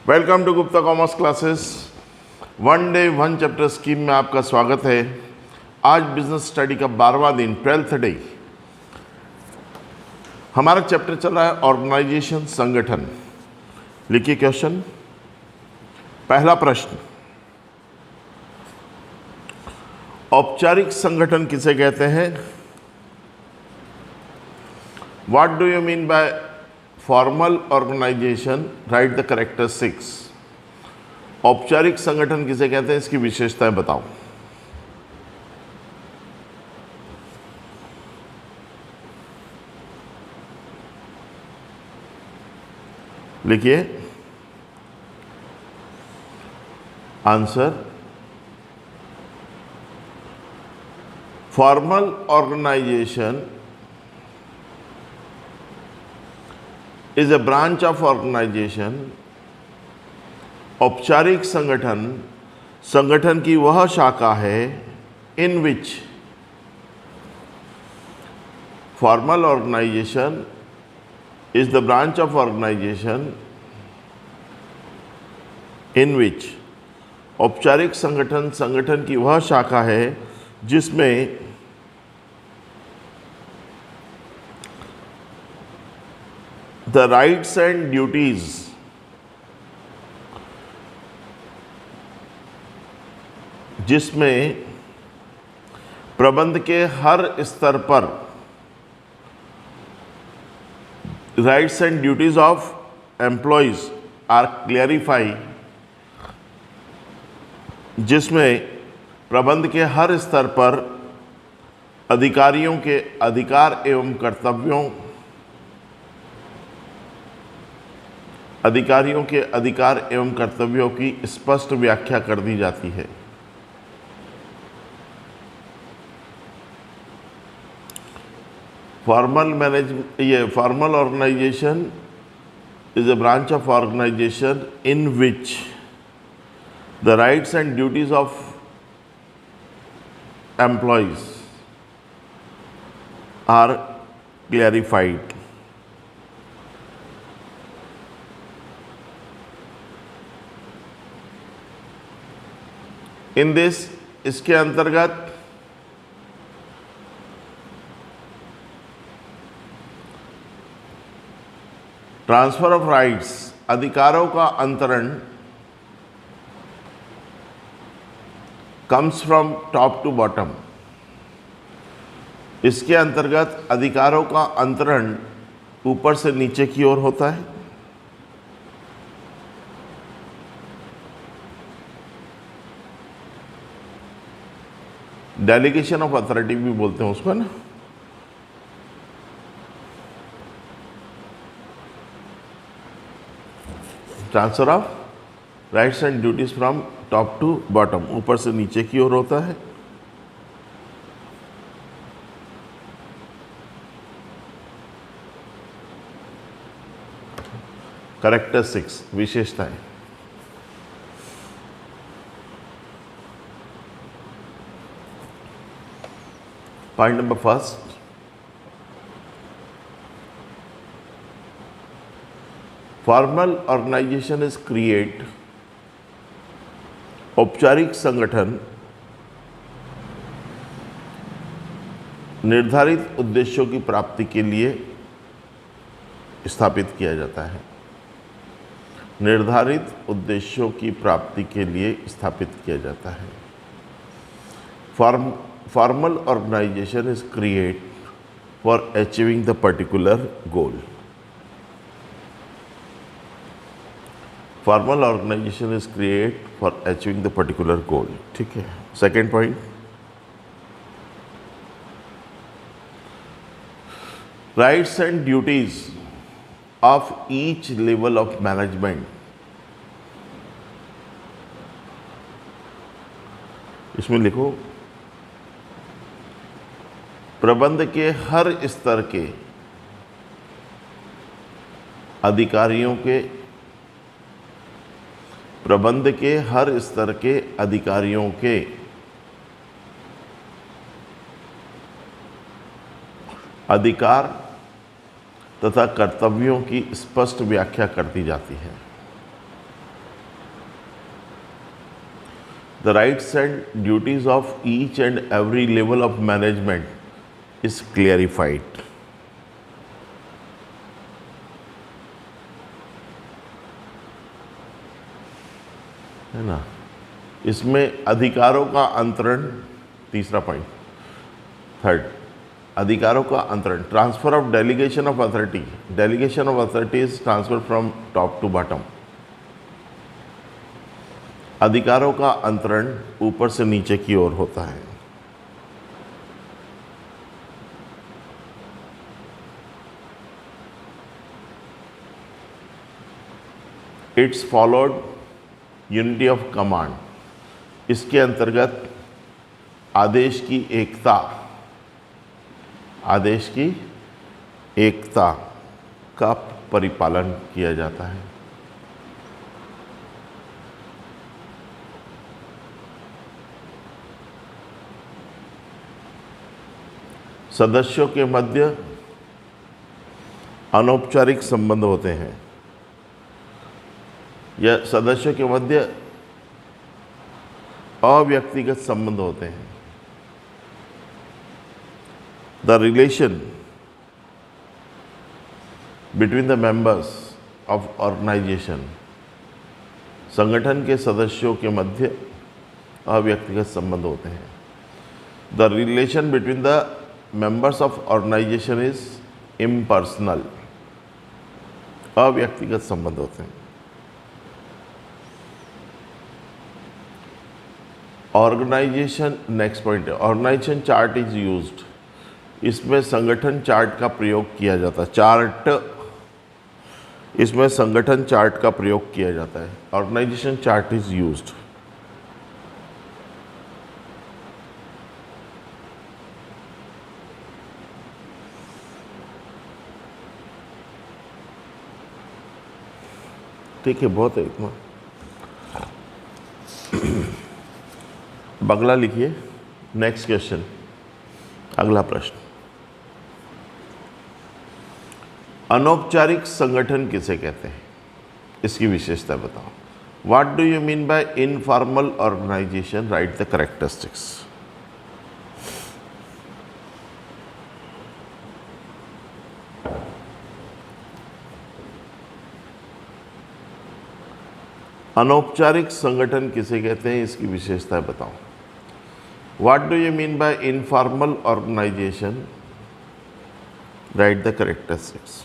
Welcome to Gupta commerce classes. One day one chapter scheme में आपका स्वागत है। आज बिजनेस स्टडी का 12वां दिन, 12th डे। हमारा चैप्टर चल रहा है ऑर्गेनाइजेशन, संगठन। लिखिए क्वेश्चन। पहला प्रश्न, औपचारिक संगठन किसे कहते हैं? What do you mean by formal organisation? Right the character 6। औपचारिक संगठन किसे कहते हैं, इसकी विशेषताएं बताओ। लिखिए answer. Formal organisation is a branch of organization। औपचारिक संगठन संगठन की वह शाखा है in which formal organization is the branch of organization in which औपचारिक संगठन संगठन की वह शाखा है जिसमें the rights and duties जिसमें प्रबंध के हर स्तर पर rights and duties of employees are clarify, जिसमें प्रबंध के हर स्तर पर अधिकारियों के अधिकार एवं कर्तव्यों अधिकारियों के अधिकार एवं कर्तव्यों की स्पष्ट व्याख्या कर दी जाती है। Formal organisation is a branch of organisation in which the rights and duties of employees are clarified. In this, इसके अंतर्गत ट्रांसफर ऑफ राइट्स, अधिकारों का अंतरण, comes from top to bottom. इसके अंतर्गत अधिकारों का अंतरण ऊपर से नीचे की ओर होता है। डेलीगेशन ऑफ अथॉरिटी भी बोलते हैं उसको ना। Transfer of rights and duties from top to bottom, ऊपर से नीचे की ओर होता है। करेक्टर 6, विशेषताएं। Point number first, formal organization is create, औपचारिक संगठन निर्धारित उद्देश्यों की प्राप्ति के लिए स्थापित किया जाता है। निर्धारित उद्देश्यों की प्राप्ति के लिए स्थापित किया जाता है। Formal organization is created for achieving the particular goal। Formal organization is created for achieving the particular goal। ठीक है। Second point, rights and duties of each level of management. इसमें लिखो प्रबंध के हर स्तर के अधिकारियों के प्रबंध के हर स्तर के अधिकारियों के अधिकार तथा कर्तव्यों की स्पष्ट व्याख्या कर दी जाती है। The rights and duties of each and every level of management is clarified. है ना, इसमें अधिकारों का अंतरण, तीसरा पॉइंट, थर्ड, अधिकारों का अंतरण, transfer of delegation of authority, delegation of authority is transfer from top to bottom. अधिकारों का अंतरण ऊपर से नीचे की ओर होता है। It's followed unity of command, इसके अंतर्गत आदेश की एकता, आदेश की एकता का परिपालन किया जाता है। सदस्यों के मध्य अनौपचारिक संबंध होते हैं, या सदस्यों के मध्य अव्यक्तिगत संबंध होते हैं। The relation between the members of organisation, संगठन के सदस्यों के मध्य अव्यक्तिगत संबंध होते हैं। The relation between the members of organisation is impersonal, अव्यक्तिगत संबंध होते हैं। ऑर्गेनाइजेशन, नेक्स्ट पॉइंट है, ऑर्गेनाइजेशन चार्ट इज यूज्ड, इसमें संगठन चार्ट का प्रयोग किया जाता है। चार्ट, इसमें संगठन चार्ट का प्रयोग किया जाता है। Organisation chart is used. ठीक है, बहुत है इतना। बगला लिखिए, नेक्स्ट क्वेश्चन, अगला प्रश्न। अनौपचारिक संगठन किसे कहते हैं, इसकी विशेषता बताओ। What do you mean by informal organisation, right the characteristics. अनौपचारिक संगठन किसे कहते हैं, इसकी विशेषता बताओ। What do you mean by informal organisation, right the characteristics.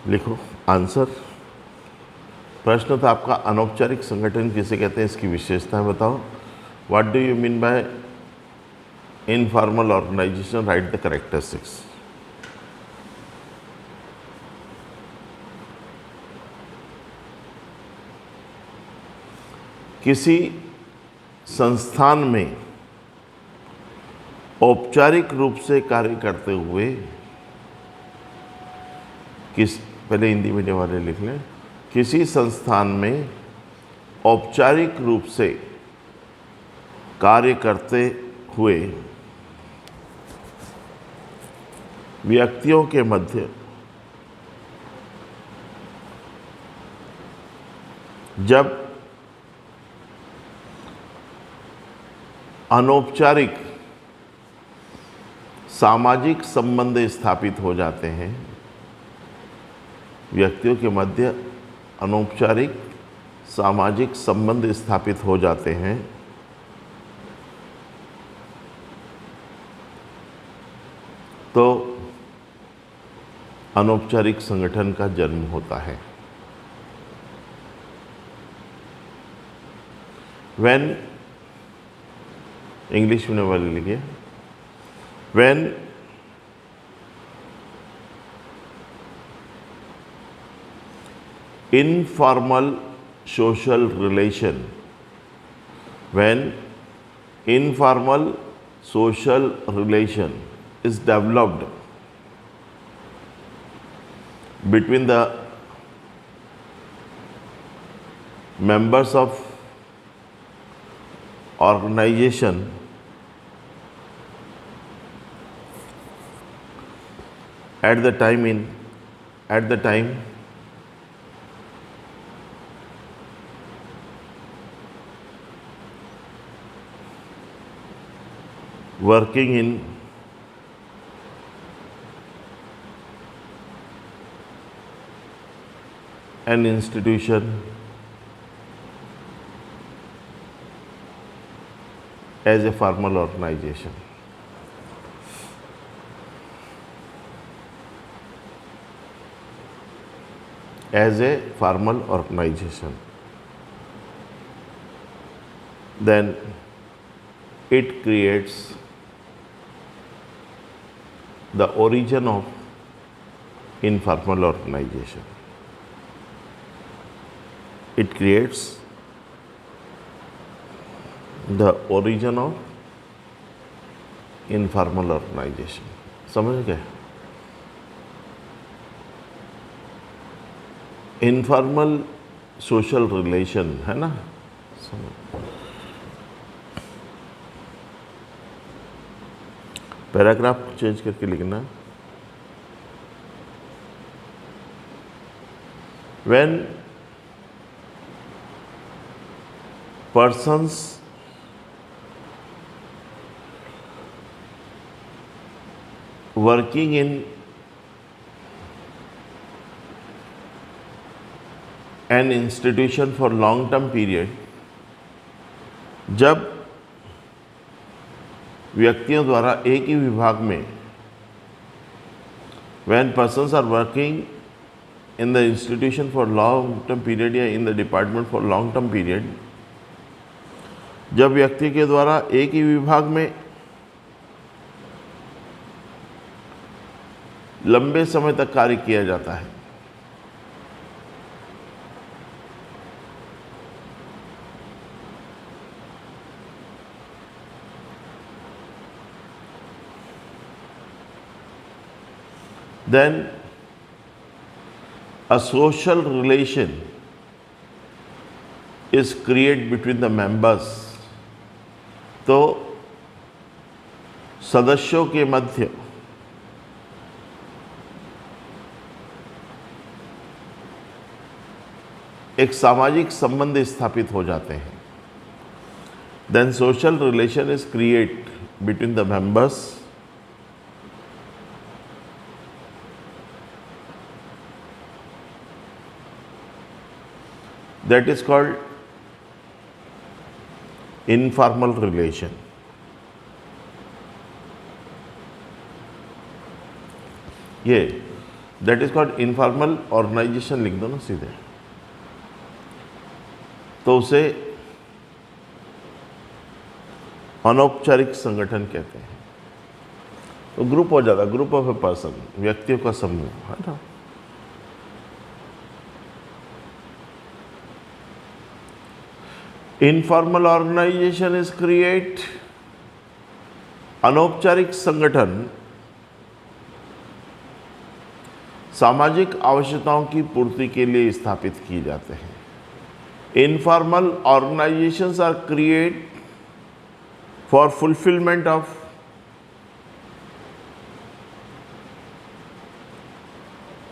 लिखो आंसर। प्रश्न था आपका, अनौपचारिक संगठन किसे कहते हैं, इसकी विशेषताएं बताओ। What do you mean by informal organisation, right the characteristics. किसी संस्थान में औपचारिक रूप से कार्य करते हुए, पहले हिंदी मीडियम वाले लिख लें, किसी संस्थान में औपचारिक रूप से कार्य करते हुए व्यक्तियों के मध्य जब अनौपचारिक सामाजिक संबंध स्थापित हो जाते हैं, व्यक्तियों के मध्य अनौपचारिक सामाजिक संबंध स्थापित हो जाते हैं, तो अनौपचारिक संगठन का जन्म होता है। When, इंग्लिश में वाले लिखिए, when informal social relation, when informal social relation is developed between the members of organization at the time working in an institution as a formal organization. As a formal organization, then it creates the origin of informal organization. It creates the origin of informal organization. समझ गए? Informal social relation है ना. Paragraph change करके लिखना. When persons working in an institution for long term period, जब व्यक्तियों द्वारा एक ही विभाग में, when persons are working in the institution for long term period या in the department for long term period, जब व्यक्ति के द्वारा एक ही विभाग में लंबे समय तक कार्य किया जाता है, then a social relation is created between the members. तो सदस्यों के मध्य एक सामाजिक संबंध स्थापित हो जाते हैं. Then social relation is created between the members that is called informal relation. ये that is called informal organization लिख दो ना सीधे, तो उसे अनौपचारिक संगठन कहते हैं. तो ग्रुप हो जाता, ग्रुप ऑफ ए पर्सन, व्यक्तियों का समूह है ना. इनफॉर्मल ऑर्गेनाइजेशन इज क्रिएट, अनौपचारिक संगठन सामाजिक आवश्यकताओं की पूर्ति के लिए स्थापित किए जाते हैं. Informal organisations are create for fulfilment of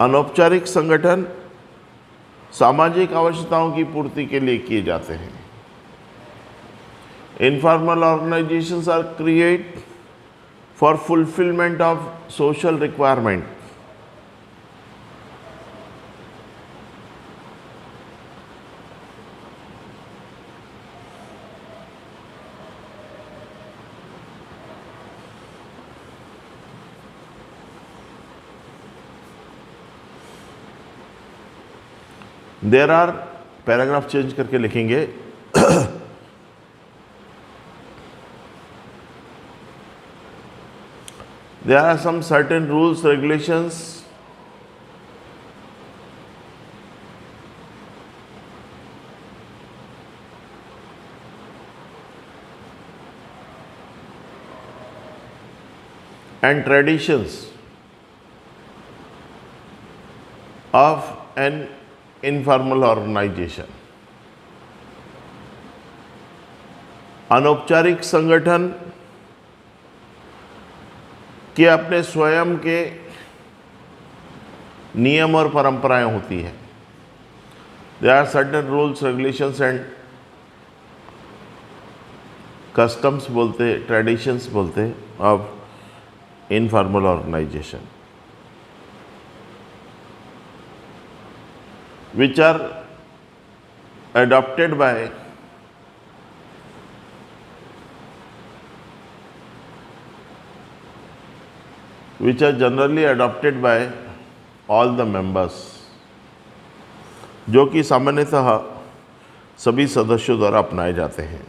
अनौपचारिक संगठन सामाजिक आवश्यकताओं की पूर्ति के लिए किए जाते हैं. Informal organizations are created for fulfillment of social requirement. There are, paragraph change करके लिखेंगे. There are some certain rules, regulations and traditions of an informal organization. अनौपचारिक संगठन के अपने स्वयं के नियम और परंपराएं होती है। There are certain rules, regulations and customs बोलते, ट्रेडिशंस बोलते of informal organisation, which are adopted by which are generally adopted by all the members, जो कि सामान्यतः सभी सदस्यों द्वारा अपनाए जाते हैं।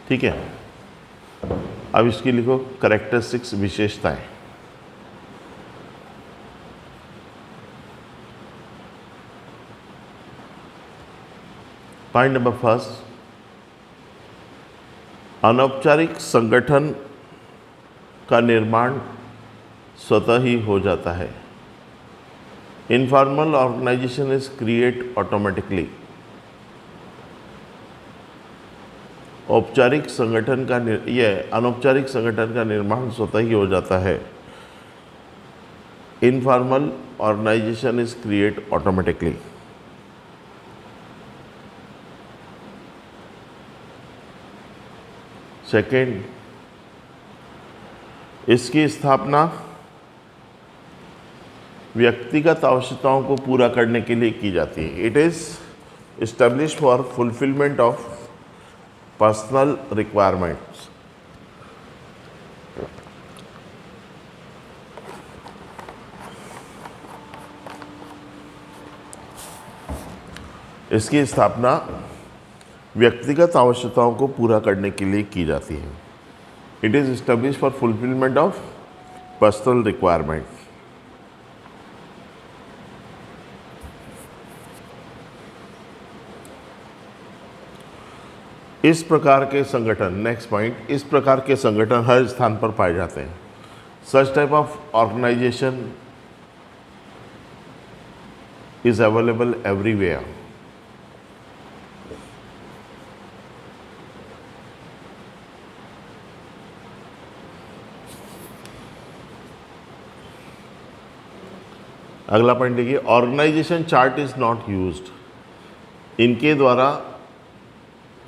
ठीक है, अब इसकी लिखो कैरेक्टरिस्टिक्स, विशेषताएं। पॉइंट नंबर फर्स्ट, अनौपचारिक संगठन का निर्माण स्वतः ही हो जाता है। Informal organisation is create automatically. औपचारिक संगठन का अनौपचारिक संगठन का निर्माण स्वतः ही हो जाता है। Informal organisation is create automatically. Second, इसकी स्थापना व्यक्तिगत आवश्यकताओं को पूरा करने के लिए की जाती है। It is established for fulfilment of personal requirements. इसकी स्थापना व्यक्तिगत आवश्यकताओं को पूरा करने के लिए की जाती है। It is established for fulfilment of personal requirement. इस प्रकार के संगठन, नेक्स्ट पॉइंट, इस प्रकार के संगठन हर स्थान पर पाए जाते हैं। Such type of organisation is available everywhere. अगला पॉइंट देखिए, organisation chart is not used. इनके द्वारा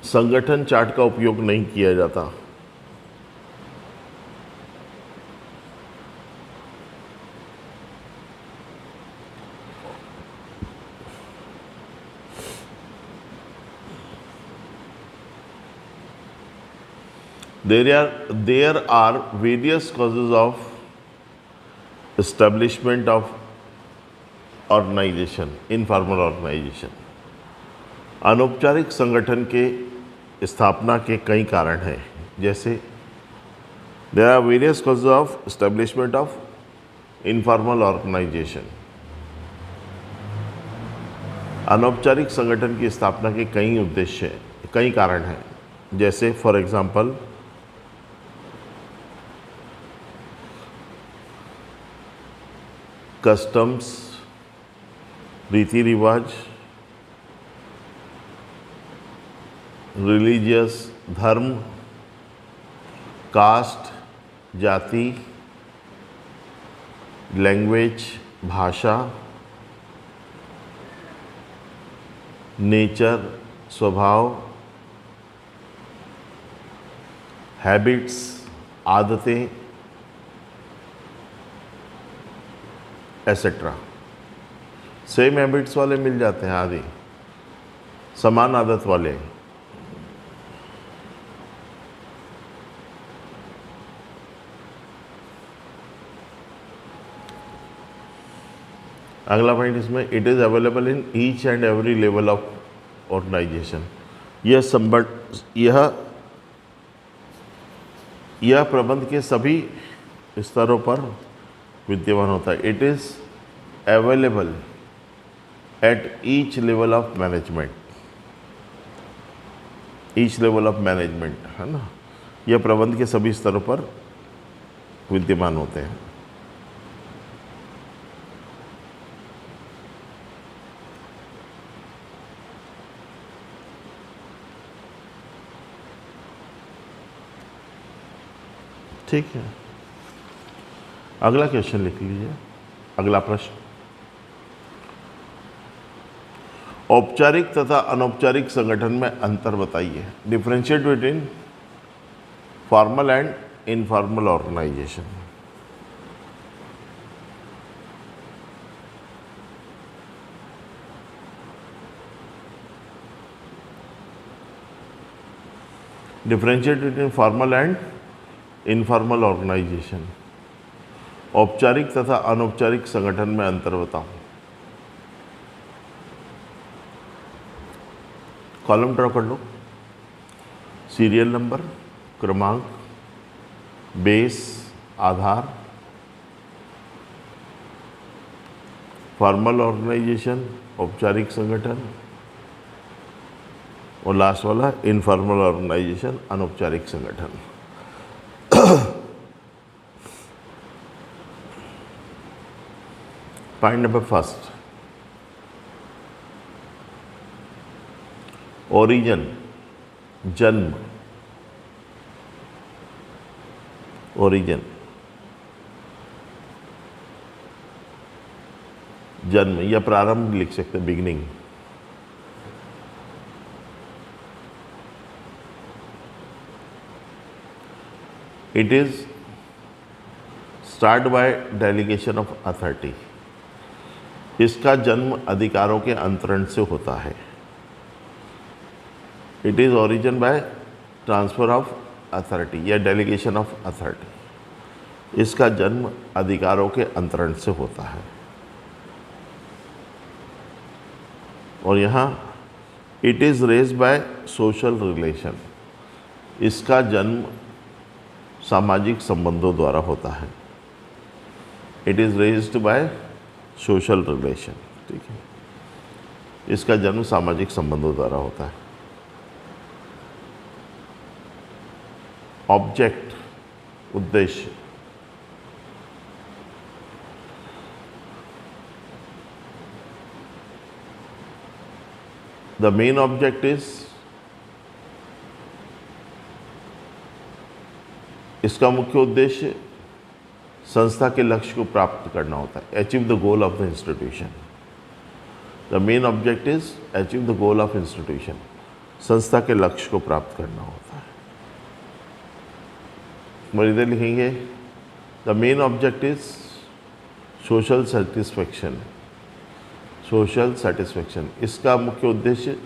संगठन चार्ट का उपयोग नहीं किया जाता। There are various causes of establishment of organization, informal organization। अनौपचारिक संगठन के स्थापना के कई कारण हैं, जैसे there are various causes of establishment of informal organisation. अनौपचारिक संगठन की स्थापना के कई उद्देश्य, कई कारण हैं, जैसे फॉर एग्जांपल कस्टम्स, रीति रिवाज, रिलीजियस, धर्म, कास्ट, जाति, लैंग्वेज, भाषा, नेचर, स्वभाव, हैबिट्स, आदतें, एसेट्रा। सेम हैबिट्स वाले मिल जाते हैं आदि, समान आदत वाले। अगला पॉइंट इसमें, it is available in each and every level of organisation. यह प्रबंध के सभी स्तरों पर विद्यमान होता है। It is available at each level of management. Each level of management है ना, यह प्रबंध के सभी स्तरों पर विद्यमान होते हैं। ठीक है, अगला क्वेश्चन लिख लीजिए। अगला प्रश्न, औपचारिक तथा अनौपचारिक संगठन में अंतर बताइए। Differentiate between formal and informal organisation. Differentiate between formal and informal organisation. औपचारिक तथा अनौपचारिक संगठन में अंतर बताओ। कॉलम ड्रॉ कर लो। सीरियल नंबर, क्रमांक, बेस, आधार, फॉर्मल ऑर्गेनाइजेशन, औपचारिक संगठन, और लास्ट वाला इनफॉर्मल ऑर्गेनाइजेशन, अनौपचारिक संगठन। पॉइंट नंबर फर्स्ट, ओरिजिन, जन्म, ओरिजिन, जन्म या प्रारंभ लिख सकते, beginning. It is start by delegation of authority. इसका जन्म अधिकारों के अंतरण से होता है। It is origin by transfer of authority या डेलीगेशन ऑफ अथॉरिटी। इसका जन्म अधिकारों के अंतरण से होता है। और यहाँ it is raise by social relation. इसका जन्म सामाजिक संबंधों द्वारा होता है। It is raised by social relation. ठीक है, इसका जन्म सामाजिक संबंधों द्वारा होता है। ऑब्जेक्ट, उद्देश्य, द मेन ऑब्जेक्ट इज, इसका मुख्य उद्देश्य संस्था के लक्ष्य को प्राप्त करना होता है। Achieve the goal of the institution. The main object is achieve the goal of institution. संस्था के लक्ष्य को प्राप्त करना होता है। इधर लिखेंगे the main object is social satisfaction. Social satisfaction, इसका मुख्य उद्देश्य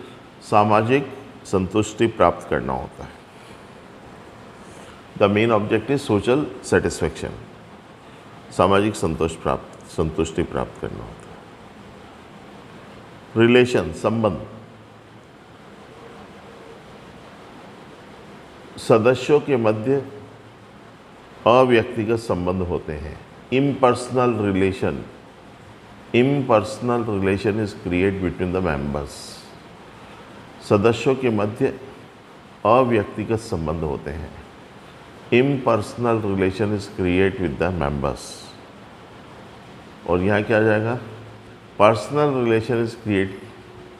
सामाजिक संतुष्टि प्राप्त करना होता है। The main object is social satisfaction, सामाजिक संतुष्टि प्राप्त करना होता है। रिलेशन, संबंध, सदस्यों के मध्य अव्यक्तिगत संबंध होते हैं। Impersonal relation, impersonal relation is create between the members. सदस्यों के मध्य अव्यक्तिगत संबंध होते हैं। Impersonal relation is create with the members. और यहाँ क्या आ जाएगा, personal relation is create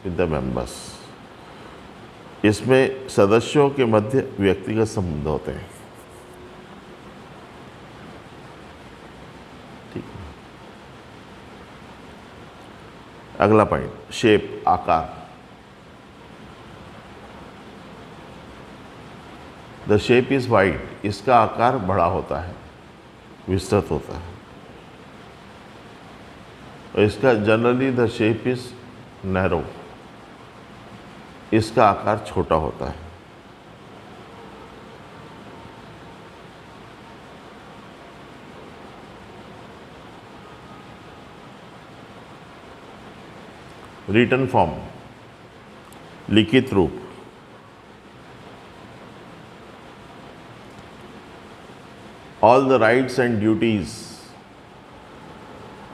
with the members. इसमें सदस्यों के मध्य व्यक्तिगत संबंध होते हैं। ठीक है, अगला पॉइंट, शेप, आकार। द शेप इज वाइड, इसका आकार बड़ा होता है, विस्तृत होता है। और इसका generally the shape is narrow, इसका आकार छोटा होता है। रिटन फॉर्म, लिखित रूप। All the rights and duties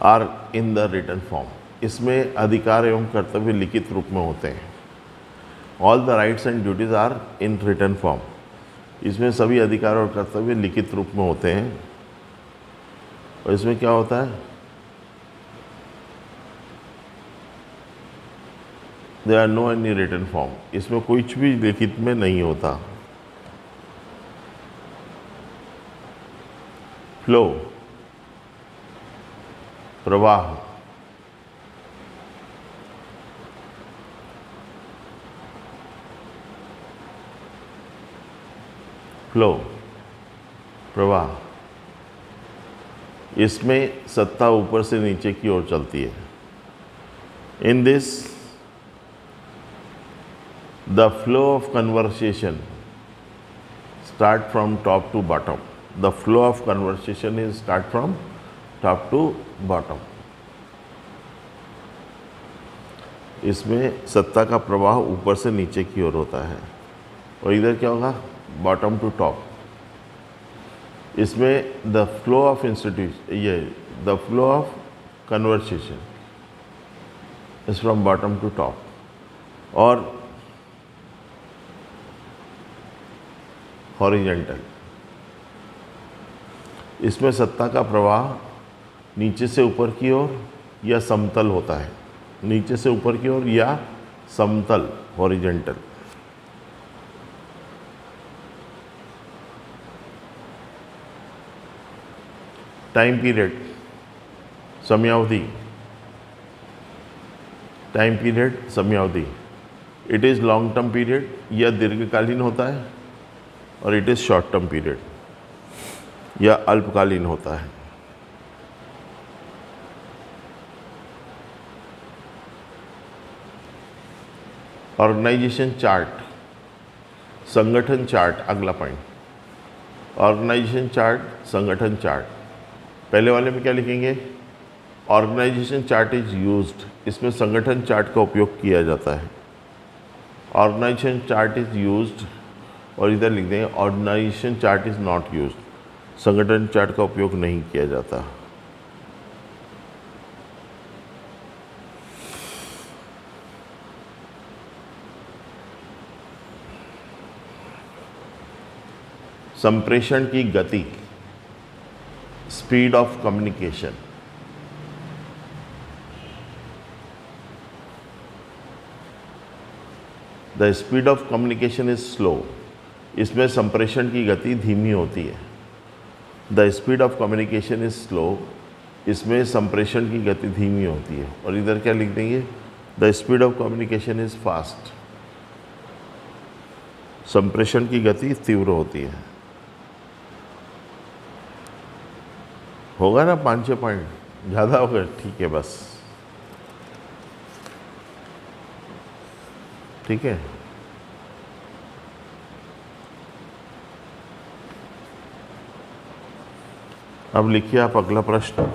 are in the written form. इसमें अधिकार एवं कर्तव्य लिखित रूप में होते हैं। All the rights and duties are in written form. इसमें सभी अधिकार और कर्तव्य लिखित रूप में होते हैं। और इसमें क्या होता है, there are no any written form, इसमें कुछ भी लिखित में नहीं होता। फ्लो, प्रवाह, फ्लो, प्रवाह, इसमें सत्ता ऊपर से नीचे की ओर चलती है। In this the flow of conversation start from top to bottom. The flow of conversation is start from top to bottom. इसमें सत्ता का प्रवाह ऊपर से नीचे की ओर होता है, और इधर क्या होगा, बॉटम टू टॉप। इसमें द फ्लो ऑफ इंस्टीट्यूशन, ये the flow of conversation is from bottom to top, और हॉरिजेंटल, इसमें सत्ता का प्रवाह नीचे से ऊपर की ओर या समतल होता है, नीचे से ऊपर की ओर या समतल, हॉरिजेंटल। टाइम पीरियड, समयावधि, टाइम पीरियड, समयावधि, it is long term period, या दीर्घकालीन होता है, और it is short term period, या अल्पकालीन होता है। ऑर्गेनाइजेशन चार्ट, संगठन चार्ट, अगला पॉइंट, ऑर्गेनाइजेशन चार्ट, संगठन चार्ट। पहले वाले में क्या लिखेंगे, ऑर्गेनाइजेशन चार्ट इज यूज्ड, इसमें संगठन चार्ट का उपयोग किया जाता है। ऑर्गेनाइजेशन चार्ट इज यूज्ड, और इधर लिख देंगे organisation chart is not used, संगठन चार्ट का उपयोग नहीं किया जाता। संप्रेषण की गति, speed of communication, the speed of communication is slow, इसमें संप्रेषण की गति धीमी होती है। The speed of communication is slow, इसमें संप्रेषण की गति धीमी होती है, और इधर क्या लिख देंगे, the speed of communication is fast, संप्रेषण की गति तीव्र होती है। होगा ना 5-6 पॉइंट, ज़्यादा होगा, ठीक है, बस ठीक है। अब लिखिए आप अगला प्रश्न।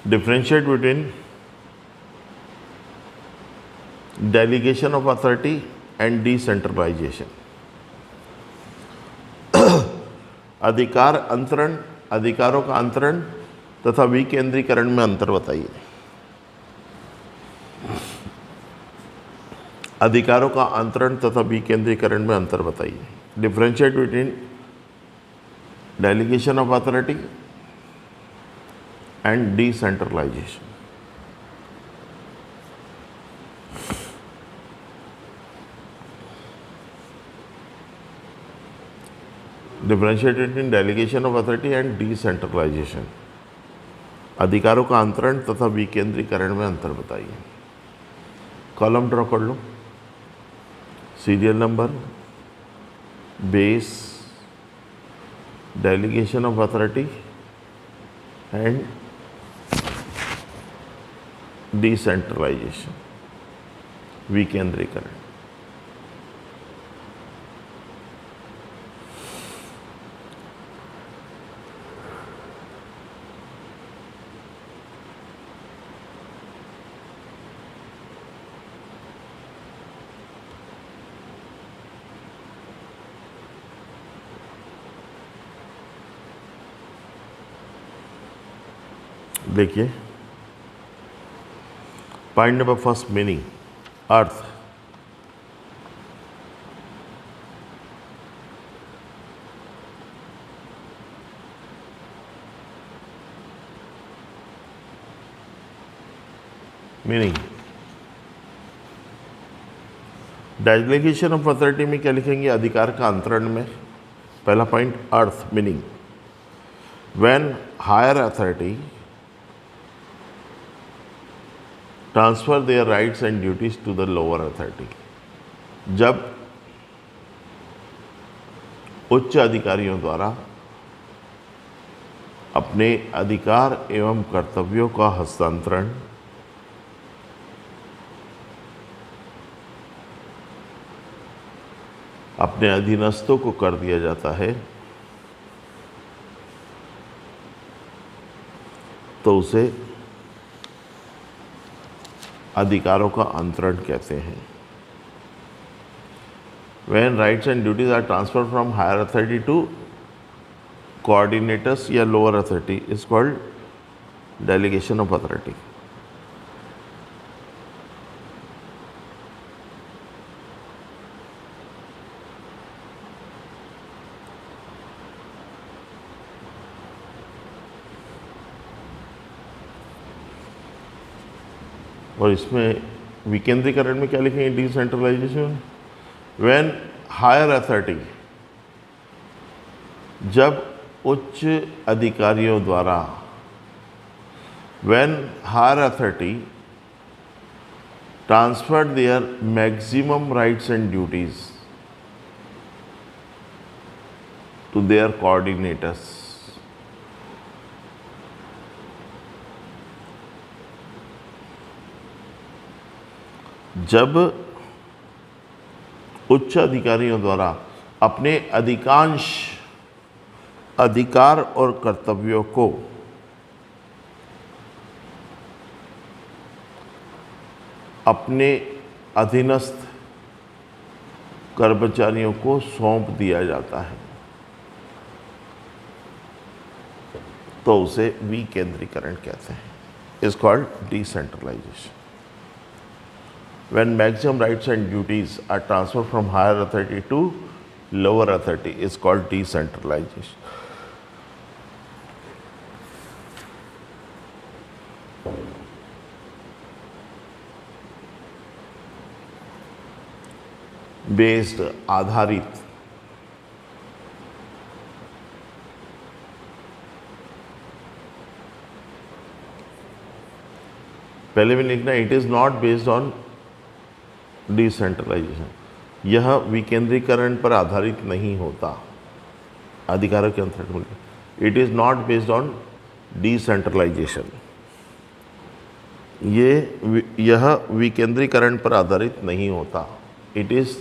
Differentiate between delegation of authority and decentralization. अधिकार अंतरण, अधिकारों का अंतरण तथा विकेंद्रीकरण में अंतर बताइए। अधिकारों का अंतरण तथा विकेंद्रीकरण में अंतर बताइए। Differentiate between delegation of authority and decentralisation. Differentiate between delegation of authority and decentralisation. अधिकारों का अंतरण तथा विकेंद्रीकरण में अंतर बताइए। कॉलम ड्रॉ कर लो, serial number, base, delegation of authority and decentralisation, विकेंद्रीकरण। देखिए पॉइंट नंबर फर्स्ट, मीनिंग, अर्थ। मीनिंग, डेलीगेशन ऑफ अथॉरिटी में क्या लिखेंगे? अधिकार का अंतरण में पहला पॉइंट अर्थ, meaning. When higher authority transfer their rights and duties to the lower authority, जब उच्च अधिकारियों द्वारा अपने अधिकार एवं कर्तव्यों का हस्तांतरण अपने अधीनस्थों को कर दिया जाता है, तो उसे अधिकारों का अंतरण कहते हैं। When rights and duties are transferred from higher authority to coordinators या lower authority is called delegation of authority. और इसमें विकेंद्रीकरण में क्या लिखेंगे? डिसेंट्रलाइजेशन। व्हेन हायर अथॉरिटी, जब उच्च अधिकारियों द्वारा, when higher authority transferred their maximum rights and duties to their coordinators, जब उच्च अधिकारियों द्वारा अपने अधिकांश अधिकार और कर्तव्यों को अपने अधीनस्थ कर्मचारियों को सौंप दिया जाता है, तो उसे विकेंद्रीकरण कहते हैं। Is called decentralisation. When maximum rights and duties are transferred from higher authority to lower authority is called decentralization. Based, आधारित। पहले में लिखना it is not based on decentralisation, यह विकेंद्रीकरण पर आधारित नहीं होता। अधिकारों के अंतर्गत में it is not based on decentralisation, यह विकेंद्रीकरण पर आधारित नहीं होता। It is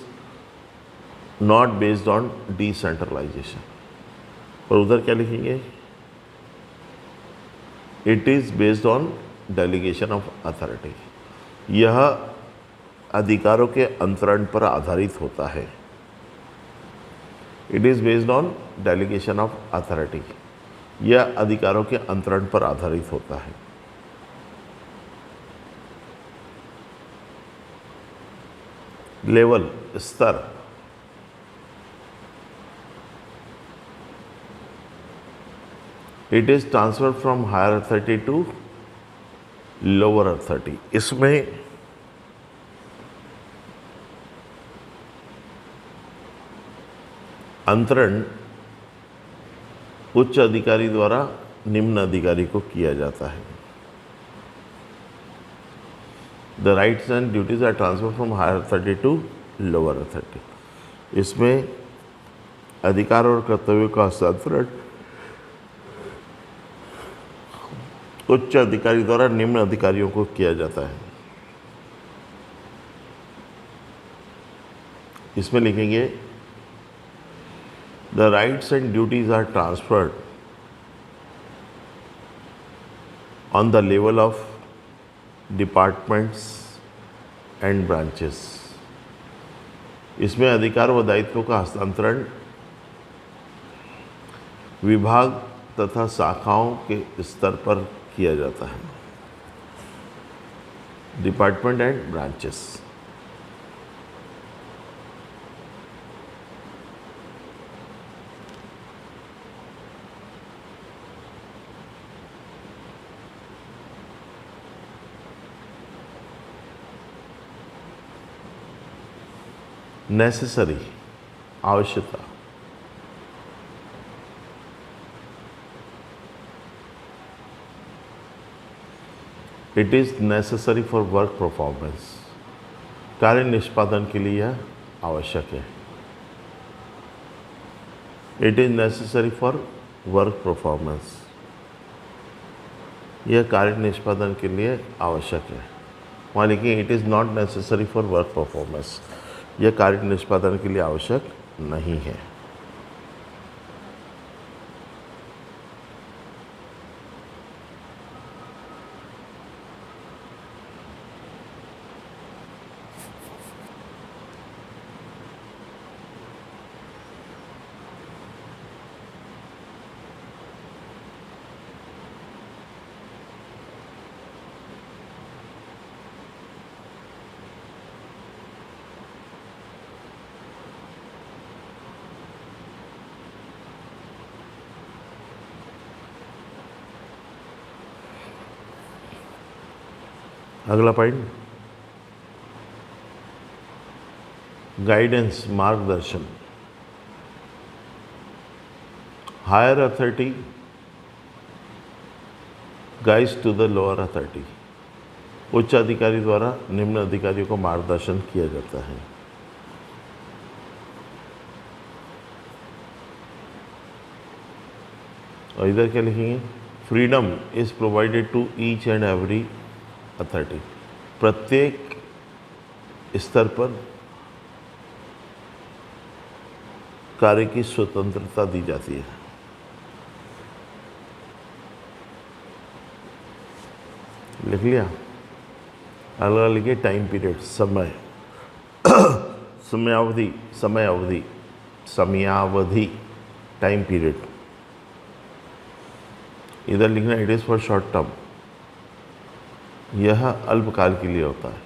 not based on decentralisation. और उधर क्या लिखेंगे? It is based on delegation of authority, यह अधिकारों के अंतरण पर आधारित होता है। It is based on delegation of authority, यह अधिकारों के अंतरण पर आधारित होता है। लेवल, स्तर। It is transfer from higher authority to lower authority, इसमें अंतरण उच्च अधिकारी द्वारा निम्न अधिकारी को किया जाता है। The rights and duties are transfer from higher authority to lower authority, इसमें अधिकार और कर्तव्यों का हस्तांतरण उच्च अधिकारी द्वारा निम्न अधिकारियों को किया जाता है। इसमें लिखेंगे the rights and duties are transferred on the level of departments and branches, इसमें अधिकार व दायित्वों का हस्तांतरण विभाग तथा शाखाओं के स्तर पर किया जाता है। Department and branches. नेसेसरी, आवश्यकता। It is necessary for work performance, कार्य निष्पादन के लिए यह आवश्यक है। It is necessary for work performance, यह कार्य निष्पादन के लिए आवश्यक है। वहाँ लिखिए it is not necessary for work performance, यह कार्य निष्पादन के लिए आवश्यक नहीं है। अगला पॉइंट, गाइडेंस, मार्गदर्शन। Higher authority guides to the lower authority, उच्च अधिकारी द्वारा निम्न अधिकारियों को मार्गदर्शन किया जाता है। और इधर क्या लिखेंगे, freedom is provided to each and every authority, प्रत्येक स्तर पर कार्य की स्वतंत्रता दी जाती है। लिख लिया। अगला लिखिए टाइम पीरियड, समय, समयावधि, समय अवधि, समयावधि, टाइम पीरियड। इधर लिखना it is for short term, यह अल्पकाल के लिए होता है।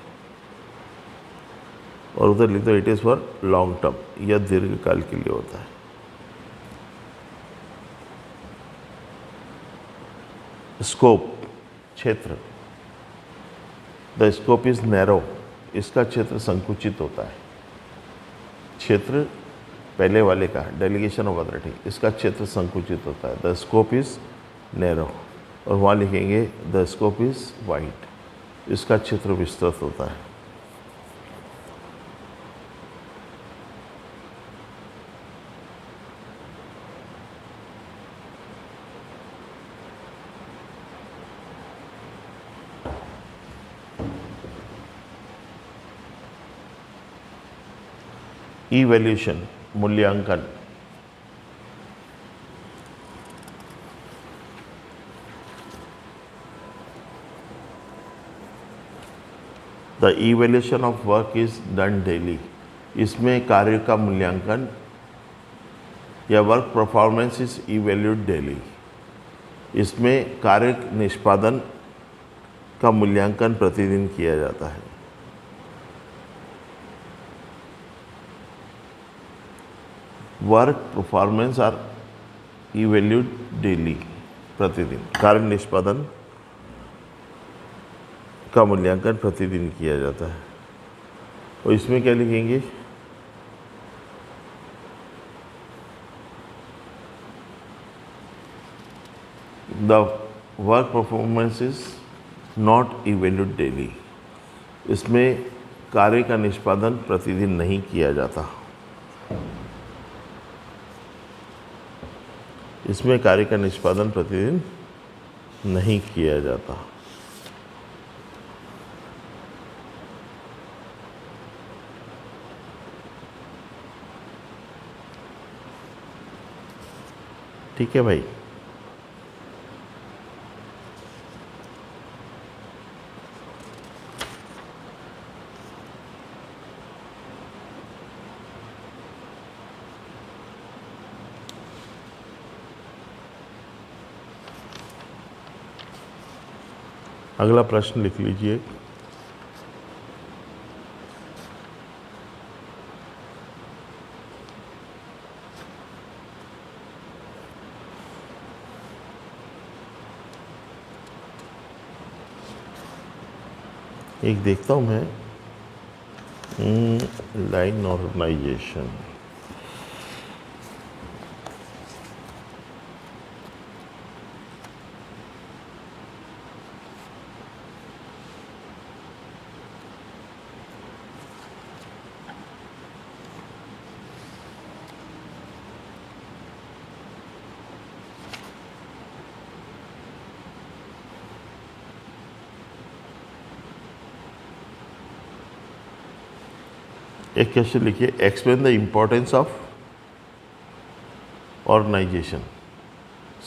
और उधर लिख दो it is for long term, यह दीर्घकाल के लिए होता है। स्कोप, क्षेत्र, द स्कोप इज नैरो, इसका क्षेत्र संकुचित होता है। क्षेत्र पहले वाले का डेलीगेशन ऑफ अथॉरिटी, इसका क्षेत्र संकुचित होता है। The scope is narrow. और वहाँ लिखेंगे द स्कोप इज वाइड, इसका क्षेत्र विस्तृत होता है। इवैल्यूएशन, मूल्यांकन। The evaluation of work is done daily, इसमें कार्य का मूल्यांकन या वर्क परफॉर्मेंस इज इवैल्यूड डेली, इसमें कार्य निष्पादन का मूल्यांकन प्रतिदिन किया जाता है। वर्क परफॉर्मेंस आर इवैल्यूड डेली, प्रतिदिन कार्य निष्पादन का मूल्यांकन प्रतिदिन किया जाता है। और इसमें क्या लिखेंगे, the work performance is not evaluated daily, इसमें कार्य का निष्पादन प्रतिदिन नहीं किया जाता। इसमें कार्य का निष्पादन प्रतिदिन नहीं किया जाता। ठीक है भाई। अगला प्रश्न लिख लीजिए। एक देखता हूँ मैं, लाइन ऑर्गेनाइजेशन। एक क्वेश्चन लिखिए, explain the importance of organisation.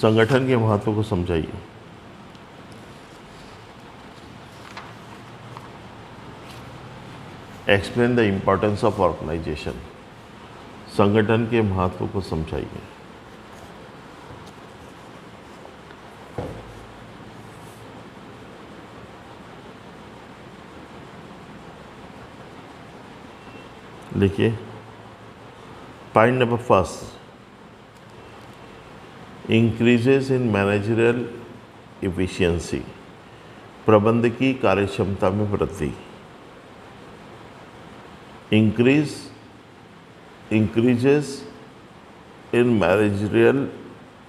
संगठन के महत्व को समझाइए। Explain the importance of organisation. संगठन के महत्व को समझाइए। लिखिए, point number first, increases in managerial efficiency. प्रबंधकीय कार्यक्षमता में वृद्धि। Increases in managerial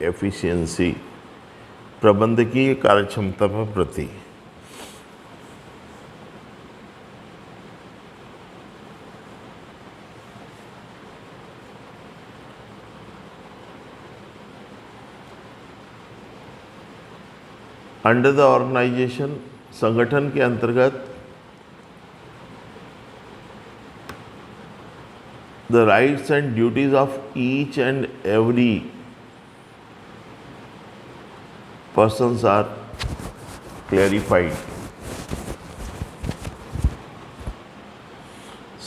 efficiency. प्रबंधकीय कार्यक्षमता में वृद्धि। अंडर द ऑर्गेनाइजेशन, संगठन के अंतर्गत, the rights and duties of each and every persons are clarified.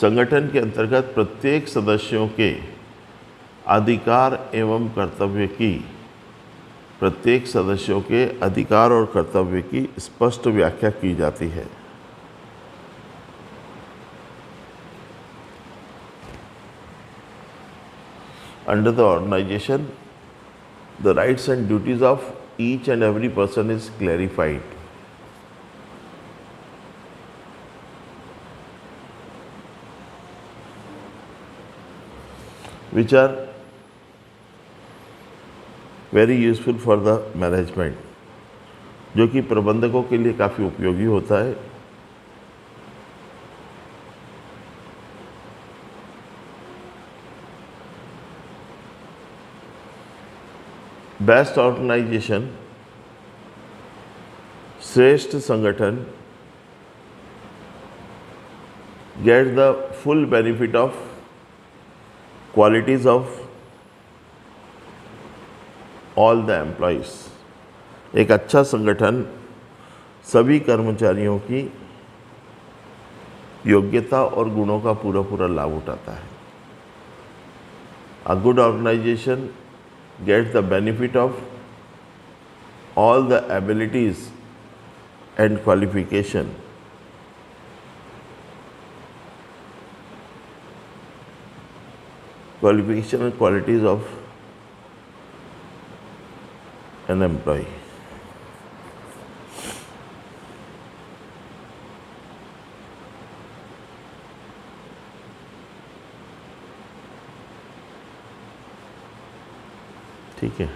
संगठन के अंतर्गत प्रत्येक सदस्यों के अधिकार एवं कर्तव्य की, प्रत्येक सदस्यों के अधिकार और कर्तव्य की स्पष्ट व्याख्या की जाती है। Under the organization, the rights and duties of each and every person is clarified. Which are very useful for the management, जो कि प्रबंधकों के लिए काफ़ी उपयोगी होता है। बेस्ट ऑर्गेनाइजेशन, श्रेष्ठ संगठन, get the full benefit of qualities of all the employees. एक अच्छा संगठन सभी कर्मचारियों की योग्यता और गुणों का पूरा लाभ उठाता है। A good organization gets the benefit of all the abilities and qualification and qualities of an employee. ठीक है।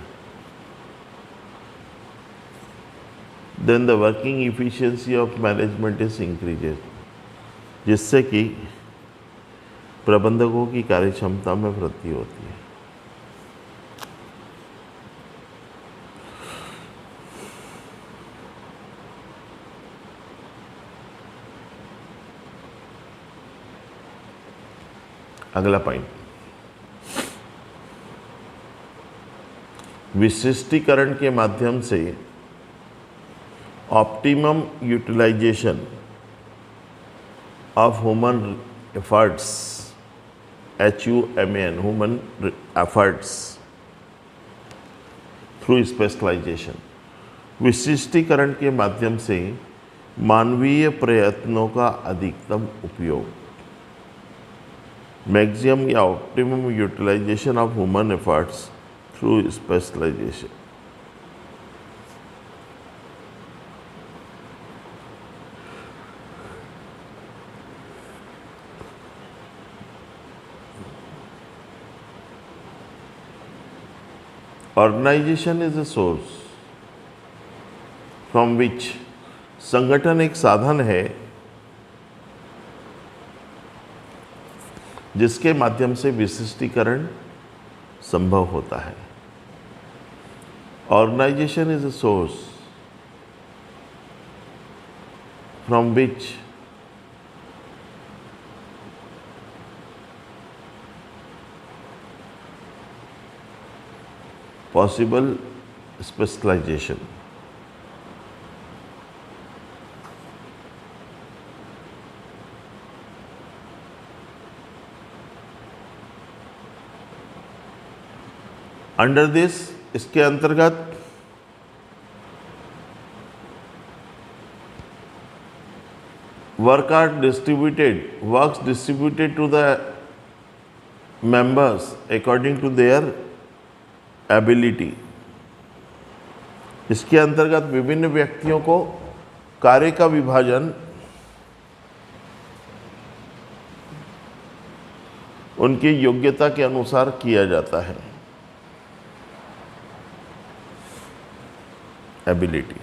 Then the working efficiency of management is increases, जिससे कि प्रबंधकों की कार्यक्षमता में वृद्धि होती है। अगला पॉइंट, विशिष्टीकरण के माध्यम से optimum utilisation of human efforts, HUMAN, human efforts through specialisation. विशिष्टीकरण के माध्यम से मानवीय प्रयत्नों का अधिकतम उपयोग, मैक्सिमम या optimum utilisation of human efforts through specialization. Organization is a source from which, संगठन एक साधन है जिसके माध्यम से विशिष्टीकरण संभव होता है। Organization is a source from which possible specialization। Under this, इसके अंतर्गत works distributed to the members according to their ability. इसके अंतर्गत विभिन्न व्यक्तियों को कार्य का विभाजन उनकी योग्यता के अनुसार किया जाता है। Ability.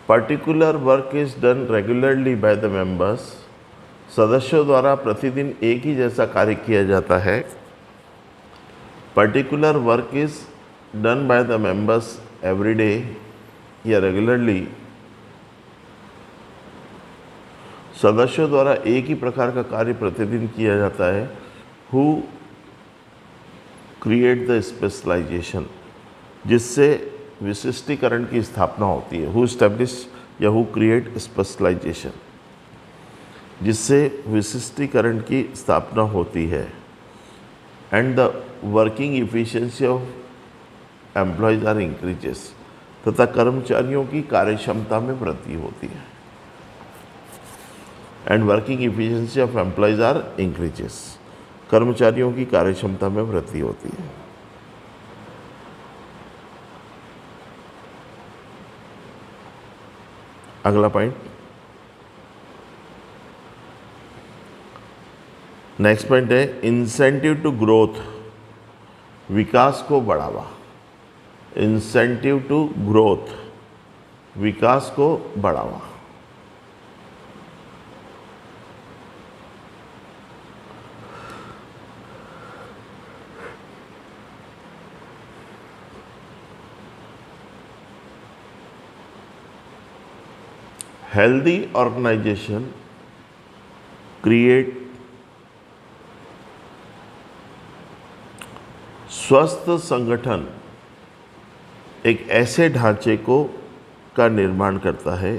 Particular work is done regularly by the members, सदस्यों द्वारा प्रतिदिन एक ही जैसा कार्य किया जाता है। Particular work is done by the members every day या रेगुलरली, सदस्यों द्वारा एक ही प्रकार का कार्य प्रतिदिन किया जाता है। हु क्रिएट द स्पेशलाइजेशन, जिससे विशिष्टीकरण की स्थापना होती है। हु स्टैब्लिश या हु क्रिएट स्पेशलाइजेशन, जिससे विशिष्टीकरण की स्थापना होती है। And the working efficiency of employees are increases, तथा कर्मचारियों की कार्यक्षमता में वृद्धि होती है। And working efficiency of employees are increases, कर्मचारियों की कार्यक्षमता में वृद्धि होती है। अगला पॉइंट, नेक्स्ट पॉइंट है इंसेंटिव टू ग्रोथ, विकास को बढ़ावा। इंसेंटिव टू ग्रोथ, विकास को बढ़ावा। हेल्दी ऑर्गेनाइजेशन क्रिएट स्वस्थ संगठन एक ऐसे ढांचे को का निर्माण करता है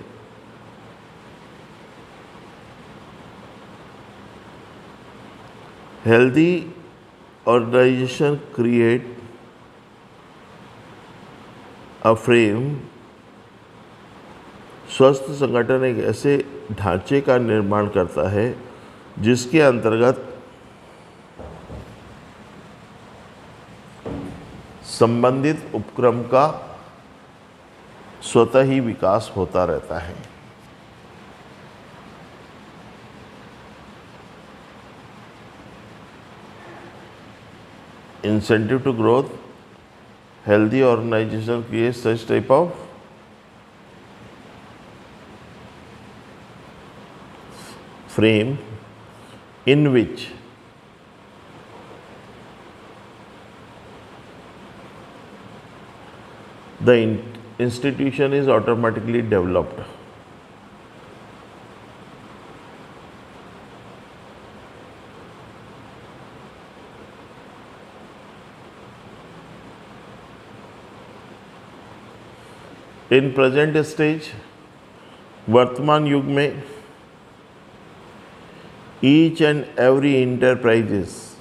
healthy organisation create a frame, स्वस्थ संगठन एक ऐसे ढांचे का निर्माण करता है जिसके अंतर्गत संबंधित उपक्रम का स्वतः ही विकास होता रहता है। Incentive to growth, healthy organisation create such type of frame in which the institution is automatically developed. In present stage, वर्तमान युग में each and every enterprises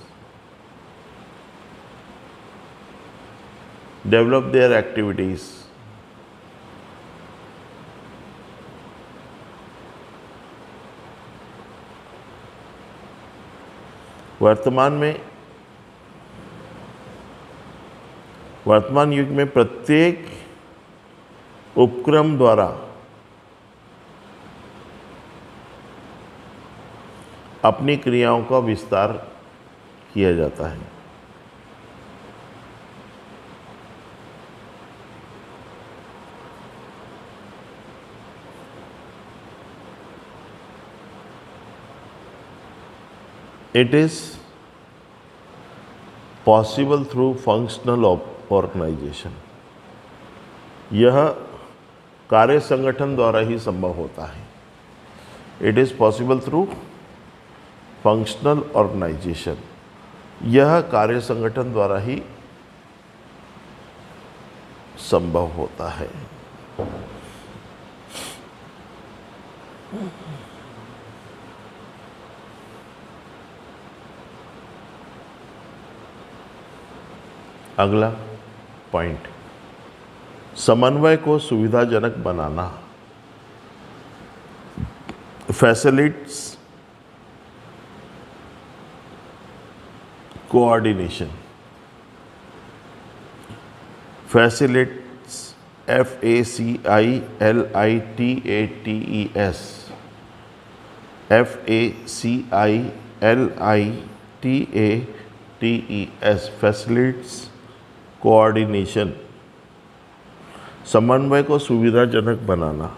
develop their activities वर्तमान युग में प्रत्येक उपक्रम द्वारा अपनी क्रियाओं का विस्तार किया जाता है। It is possible through functional organization. यह कार्य संगठन द्वारा ही संभव होता है। It is possible through functional organization. यह कार्य संगठन द्वारा ही संभव होता है। अगला पॉइंट, समन्वय को सुविधाजनक बनाना, facilitates coordination. Facilitates FACILITATES, FACILITATES, facilitates coordination, समन्वय को सुविधाजनक बनाना।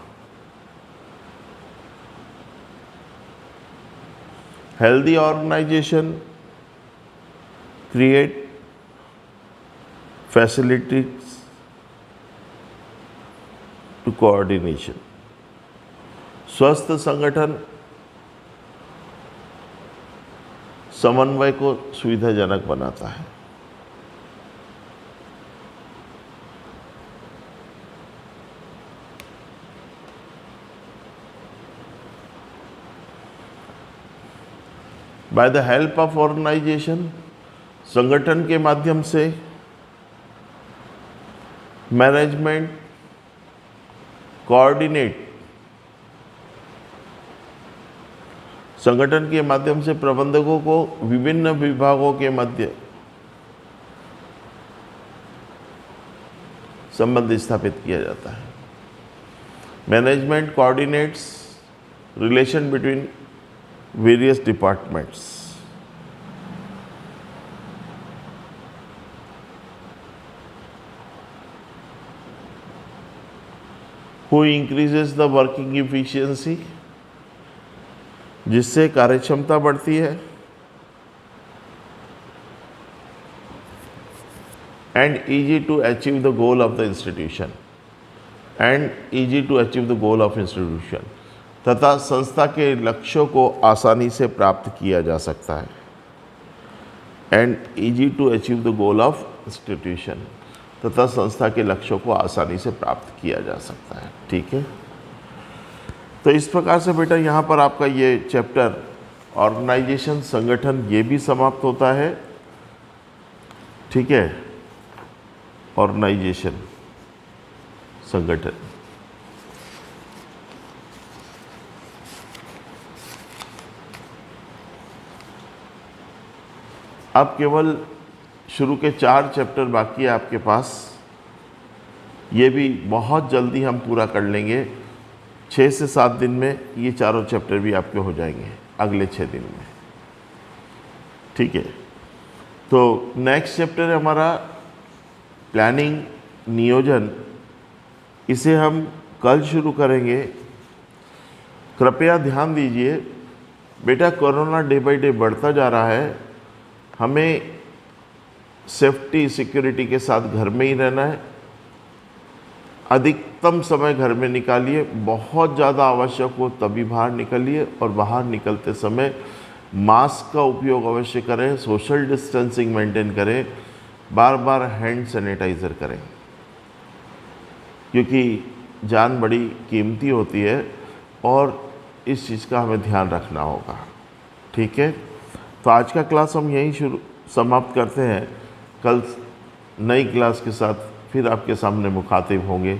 Healthy organisation create facilities to coordination. स्वस्थ संगठन समन्वय को सुविधाजनक बनाता है। By the help of organisation, संगठन के माध्यम से मैनेजमेंट कोऑर्डिनेट, संगठन के माध्यम से प्रबंधकों को विभिन्न विभागों के मध्य संबंध स्थापित किया जाता है। Management coordinates relation between various departments. Who increases the working efficiency, जिससे कार्यक्षमता बढ़ती है, and easy to achieve the goal of the institution, तथा संस्था के लक्ष्यों को आसानी से प्राप्त किया जा सकता है। And easy to achieve the goal of institution, तथा संस्था के लक्ष्यों को आसानी से प्राप्त किया जा सकता है। ठीक है, तो इस प्रकार से बेटा यहाँ पर आपका ये चैप्टर ऑर्गेनाइजेशन, संगठन, ये भी समाप्त होता है। ठीक है, ऑर्गेनाइजेशन, संगठन। अब केवल शुरू के 4 चैप्टर बाकी है आपके पास, ये भी बहुत जल्दी हम पूरा कर लेंगे। 6 से 7 दिन में ये चारों चैप्टर भी आपके हो जाएंगे, अगले 6 दिन में। ठीक है, तो नेक्स्ट चैप्टर है हमारा प्लानिंग, नियोजन। इसे हम कल शुरू करेंगे। कृपया ध्यान दीजिए बेटा, कोरोना डे बाय डे बढ़ता जा रहा है। हमें सेफ्टी सिक्योरिटी के साथ घर में ही रहना है। अधिकतम समय घर में निकालिए, बहुत ज़्यादा आवश्यक हो तभी बाहर निकलिए, और बाहर निकलते समय मास्क का उपयोग अवश्य करें, सोशल डिस्टेंसिंग मेंटेन करें, बार बार हैंड सैनिटाइज़र करें, क्योंकि जान बड़ी कीमती होती है और इस चीज़ का हमें ध्यान रखना होगा। ठीक है, तो आज का क्लास हम यहीं समाप्त करते हैं। कल नई क्लास के साथ फिर आपके सामने मुखातिब होंगे।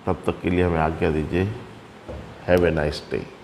तब तक के लिए हमें आज्ञा दीजिए। Have a nice day.